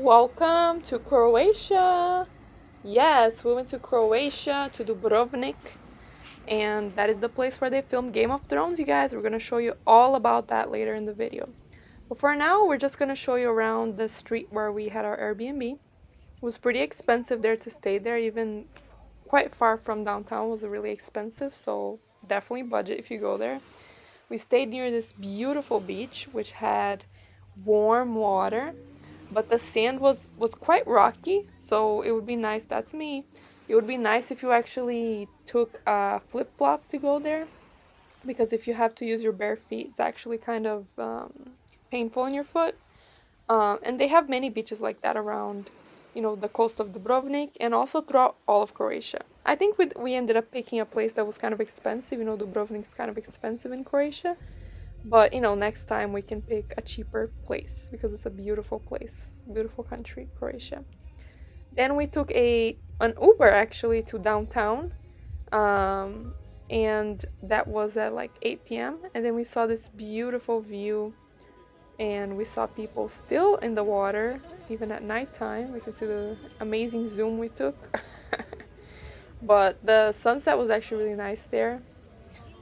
Welcome to Croatia. Yes, we went to Croatia, to Dubrovnik, and that is the place where they filmed Game of Thrones, you guys. We're going to show you all about that later in the video. But for now, we're just going to show you around the street where we had our Airbnb. It was pretty expensive there to stay there, even quite far from downtown was really expensive, so definitely budget if you go there. We stayed near this beautiful beach, which had warm water, but the sand was quite rocky, so it would be nice. That's me. It would be nice if you actually took a flip-flop to go there, because if you have to use your bare feet, it's actually kind of painful in your foot. And they have many beaches like that around, the coast of Dubrovnik and also throughout all of Croatia. I think we ended up picking a place that was kind of expensive. Dubrovnik's kind of expensive in Croatia. But, next time we can pick a cheaper place because it's a beautiful place, beautiful country, Croatia. Then we took an Uber actually to downtown. And that was at like 8 p.m. And then we saw this beautiful view and we saw people still in the water, even at nighttime. We can see the amazing zoom we took. But the sunset was actually really nice there.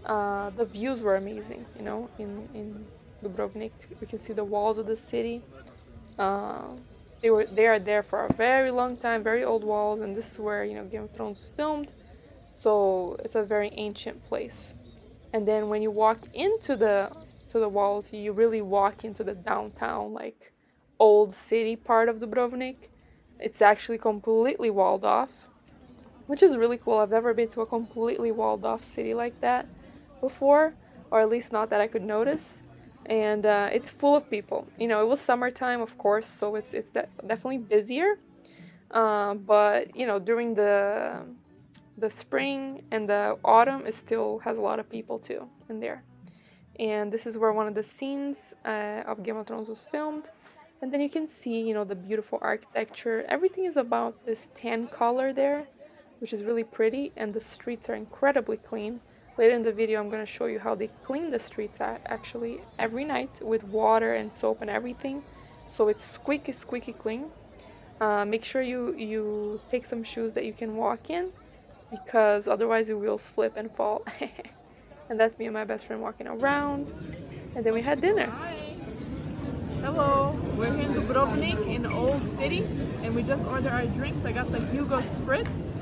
The views were amazing, in Dubrovnik. We can see the walls of the city. They are there for a very long time, very old walls, and this is where, Game of Thrones was filmed. So it's a very ancient place. And then when you walk into the walls, you really walk into the downtown, like old city part of Dubrovnik. It's actually completely walled off, which is really cool. I've never been to a completely walled off city like that before, or at least not that I could notice. And it's full of people. It was summertime, of course, so it's definitely busier. But during the spring and the autumn, it still has a lot of people too in there. And this is where one of the scenes of Game of Thrones was filmed. And then you can see, the beautiful architecture. Everything is about this tan color there, which is really pretty, and the streets are incredibly clean. Later in the video, I'm going to show you how they clean the streets actually every night with water and soap and everything. So it's squeaky clean. Make sure you take some shoes that you can walk in, because otherwise you will slip and fall. And that's me and my best friend walking around. And then we had dinner. Hi. Hello. We're here in Dubrovnik in the Old City, and we just ordered our drinks. I got the Hugo Spritz.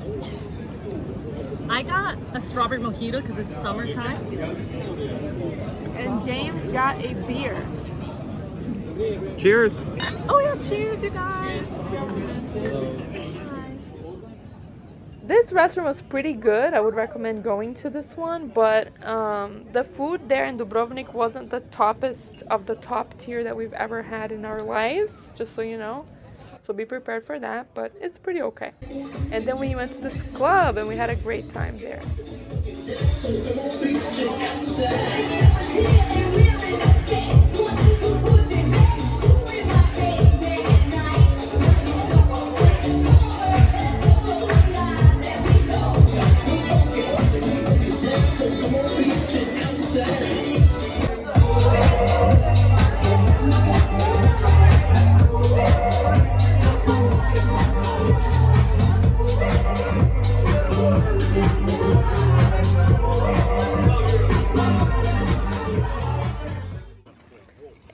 I got a strawberry mojito because it's summertime. And James got a beer. Cheers. Oh yeah, cheers you guys. This restaurant was pretty good. I would recommend going to this one, but the food there in Dubrovnik wasn't the toppest of the top tier that we've ever had in our lives, just so you know. So be prepared for that, but it's pretty okay. And then we went to this club and we had a great time there.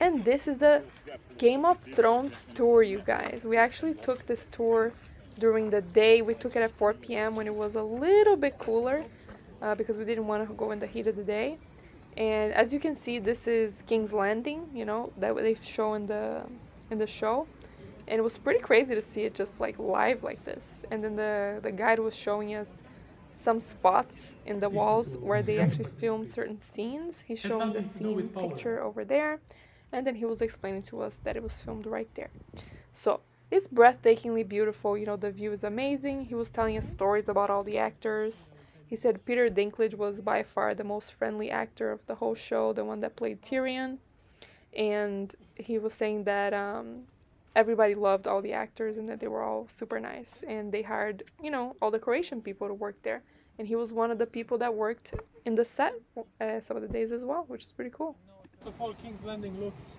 And this is the Game of Thrones tour, you guys. We actually took this tour during the day. We took it at 4 p.m. when it was a little bit cooler, because we didn't want to go in the heat of the day. And as you can see, this is King's Landing, that they show in the show. And it was pretty crazy to see it just like live like this. And then the guide was showing us some spots in the walls where they actually filmed certain scenes. He showed the scene picture over there, and then he was explaining to us that it was filmed right there. So it's breathtakingly beautiful. The view is amazing. He was telling us stories about all the actors. He said Peter Dinklage was by far the most friendly actor of the whole show, the one that played Tyrion. And he was saying that everybody loved all the actors and that they were all super nice. And they hired, all the Croatian people to work there. And he was one of the people that worked in the set some of the days as well, which is pretty cool. The whole King's Landing looks.